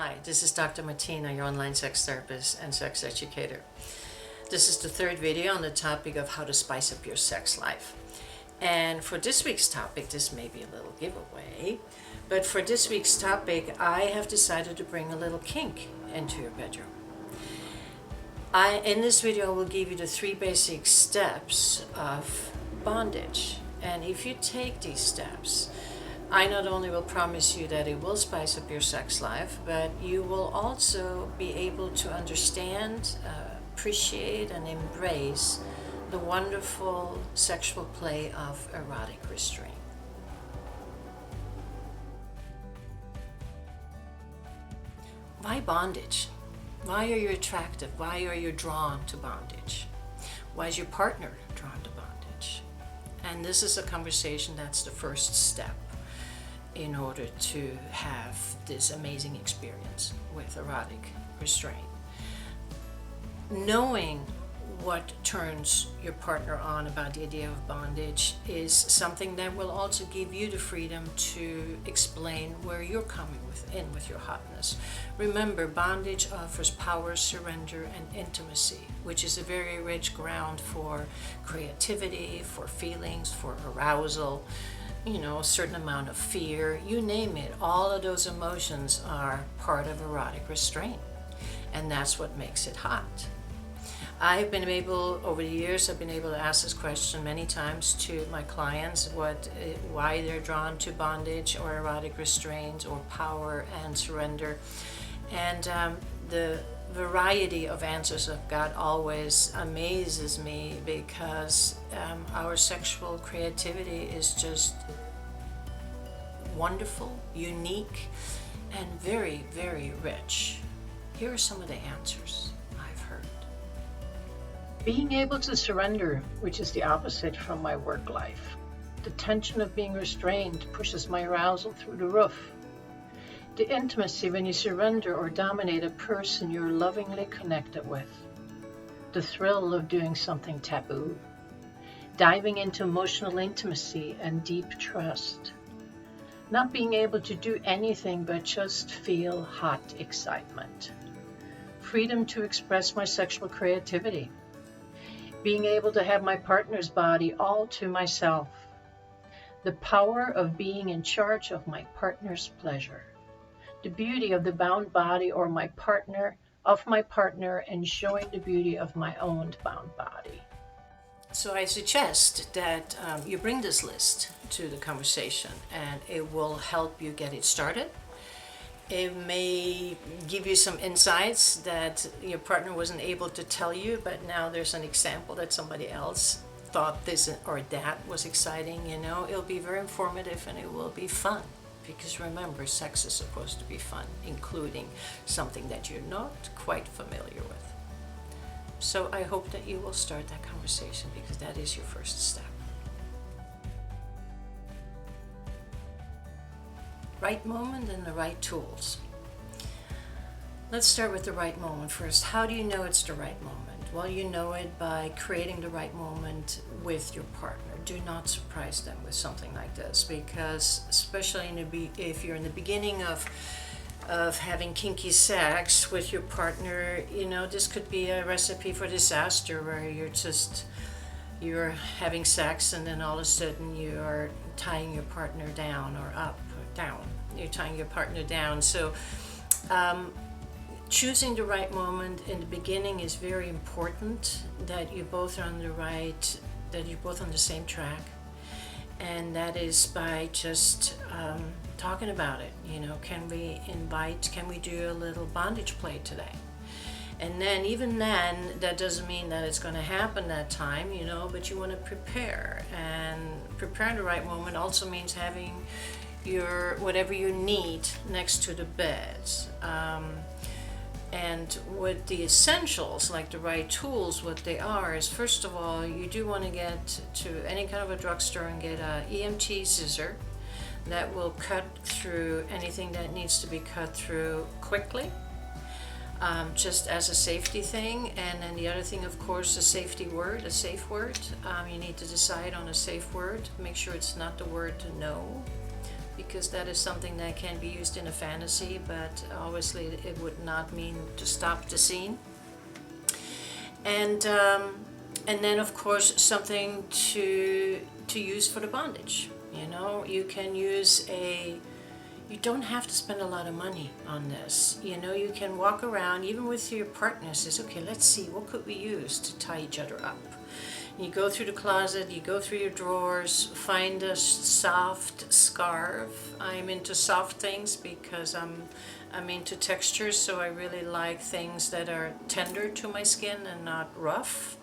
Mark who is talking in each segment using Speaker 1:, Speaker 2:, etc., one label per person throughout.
Speaker 1: Hi, this is Dr. Martina, your online sex therapist and sex educator. This is the third video on the topic of how to spice up your sex life. And for this week's topic, this may be a little giveaway, but for this week's topic, I have decided to bring a little kink into your bedroom. In this video, I will give you the 3 basic steps of bondage. And if you take these steps, I not only will promise you that it will spice up your sex life, but you will also be able to understand, appreciate, and embrace the wonderful sexual play of erotic restraint. Why bondage? Why are you attracted? Why are you drawn to bondage? Why is your partner drawn to bondage? And this is a conversation that's the first step in order to have this amazing experience with erotic restraint. Knowing what turns your partner on about the idea of bondage is something that will also give you the freedom to explain where you're coming in with your hotness. Remember, bondage offers power, surrender, and intimacy, which is a very rich ground for creativity, for feelings, for arousal, a certain amount of fear, you name it. All of those emotions are part of erotic restraint, and that's what makes it hot. Over the years, I've been able to ask this question many times to my clients, why they're drawn to bondage or erotic restraint or power and surrender. And the variety of answers I've got always amazes me, because our sexual creativity is just wonderful, unique, and very, very rich. Here are some of the answers I've heard. Being able to surrender, which is the opposite from my work life. The tension of being restrained pushes my arousal through the roof. The intimacy when you surrender or dominate a person you're lovingly connected with. The thrill of doing something taboo. Diving into emotional intimacy and deep trust. Not being able to do anything but just feel hot excitement. Freedom to express my sexual creativity. Being able to have my partner's body all to myself. The power of being in charge of my partner's pleasure. The beauty of the bound body or my partner, and showing the beauty of my own bound body. So I suggest that you bring this list to the conversation, and it will help you get it started. It may give you some insights that your partner wasn't able to tell you, but now there's an example that somebody else thought this or that was exciting. It'll be very informative, and it will be fun. Because remember, sex is supposed to be fun, including something that you're not quite familiar with. So I hope that you will start that conversation, because that is your first step. Right moment and the right tools. Let's start with the right moment first. How do you know it's the right moment? Well, you know it by creating the right moment with your partner. Do not surprise them with something like this, because especially if you're in the beginning of having kinky sex with your partner, this could be a recipe for disaster, where you're having sex and then all of a sudden you are tying your partner down, or up or down. You're tying your partner down. So choosing the right moment in the beginning is very important, that you both are that you're both on the same track. And that is by just talking about it. Can we do a little bondage play today? And then, even then, that doesn't mean that it's going to happen that time, but you want to prepare. And preparing the right moment also means having your whatever you need next to the bed. And with the essentials, like the right tools, what they are is, first of all, you do want to get to any kind of a drugstore and get a EMT scissor that will cut through anything that needs to be cut through quickly, just as a safety thing. And then the other thing, of course, a safe word. You need to decide on a safe word. Make sure it's not the word no, because that is something that can be used in a fantasy, but obviously it would not mean to stop the scene. And then of course something to use for the bondage. You know, you can use you don't have to spend a lot of money on this. You know, you can walk around even with your partner, says, okay, let's see, what could we use to tie each other up? You go through the closet, you go through your drawers, find a soft scarf. I'm into soft things because I'm into textures, so I really like things that are tender to my skin and not rough.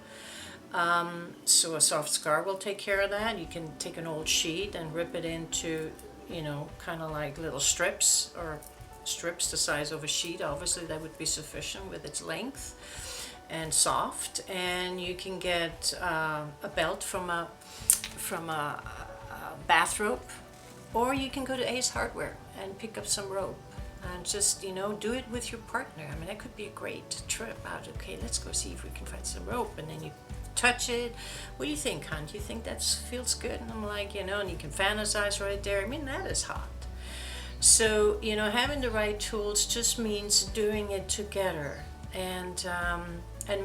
Speaker 1: So a soft scarf will take care of that. You can take an old sheet and rip it into, you know, kind of like little strips, or strips the size of a sheet. Obviously that would be sufficient with its length and soft. And you can get a belt from a bathrobe, or you can go to Ace Hardware and pick up some rope and just, you know, do it with your partner. I mean, that could be a great trip out. Okay, let's go see if we can find some rope, and then you touch it. What do you think, hon? Do you think that feels good? And I'm like, you know, and you can fantasize right there. I mean, that is hot. So, you know, having the right tools just means doing it together, and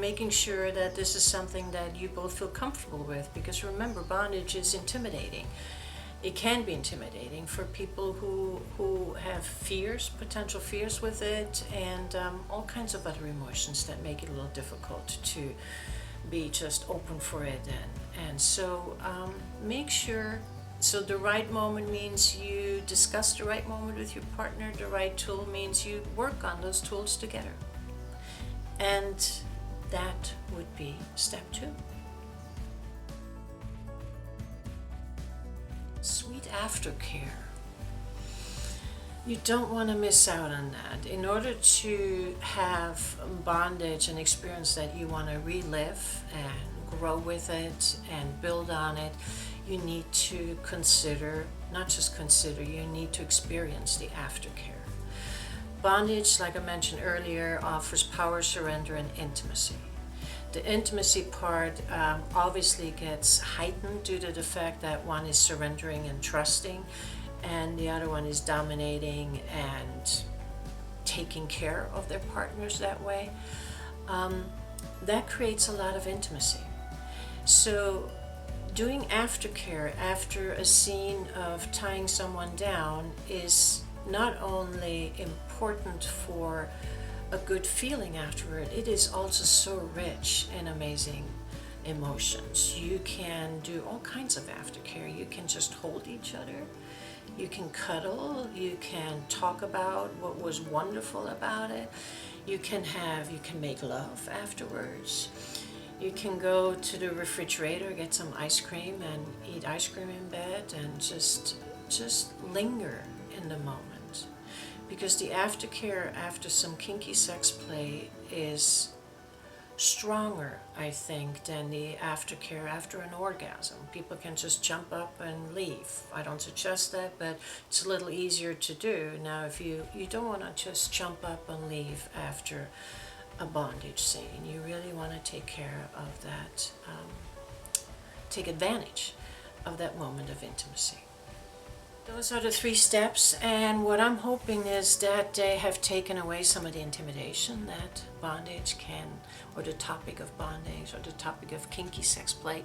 Speaker 1: making sure that this is something that you both feel comfortable with, because remember, bondage is intimidating. It can be intimidating for people who have fears, potential fears with it, and all kinds of other emotions that make it a little difficult to be just open for it. And so make sure, so the right moment means you discuss the right moment with your partner. The right tool means you work on those tools together. And that would be step 2. Sweet aftercare. You don't want to miss out on that. In order to have bondage, an experience that you want to relive and grow with it and build on it, you need to consider, not just consider, you need to experience the aftercare. Bondage, like I mentioned earlier, offers power, surrender, and intimacy. The intimacy part obviously gets heightened due to the fact that one is surrendering and trusting, and the other one is dominating and taking care of their partners that way. That creates a lot of intimacy. So doing aftercare after a scene of tying someone down is not only important for a good feeling afterward, it is also so rich in amazing emotions. You can do all kinds of aftercare. You can just hold each other. You can cuddle. You can talk about what was wonderful about it. You can make love afterwards. You can go to the refrigerator, get some ice cream, and eat ice cream in bed, and just linger in the moment. Because the aftercare after some kinky sex play is stronger, I think, than the aftercare after an orgasm. People can just jump up and leave. I don't suggest that, but it's a little easier to do. Now, if you don't want to just jump up and leave after a bondage scene, you really want to take care of that, take advantage of that moment of intimacy. Those are the 3 steps, and what I'm hoping is that they have taken away some of the intimidation that bondage can, or the topic of bondage, or the topic of kinky sex play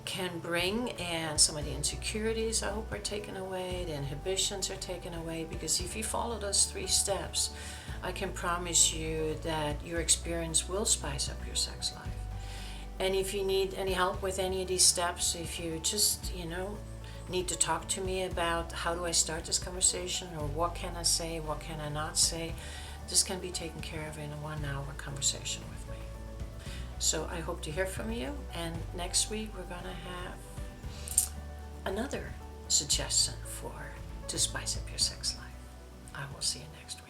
Speaker 1: can bring, and some of the insecurities I hope are taken away, the inhibitions are taken away, because if you follow those 3 steps, I can promise you that your experience will spice up your sex life. And if you need any help with any of these steps, if you just, need to talk to me about how do I start this conversation, or what can I say, what can I not say, this can be taken care of in a 1-hour conversation with me. So I hope to hear from you, and next week we're going to have another suggestion to spice up your sex life. I will see you next week.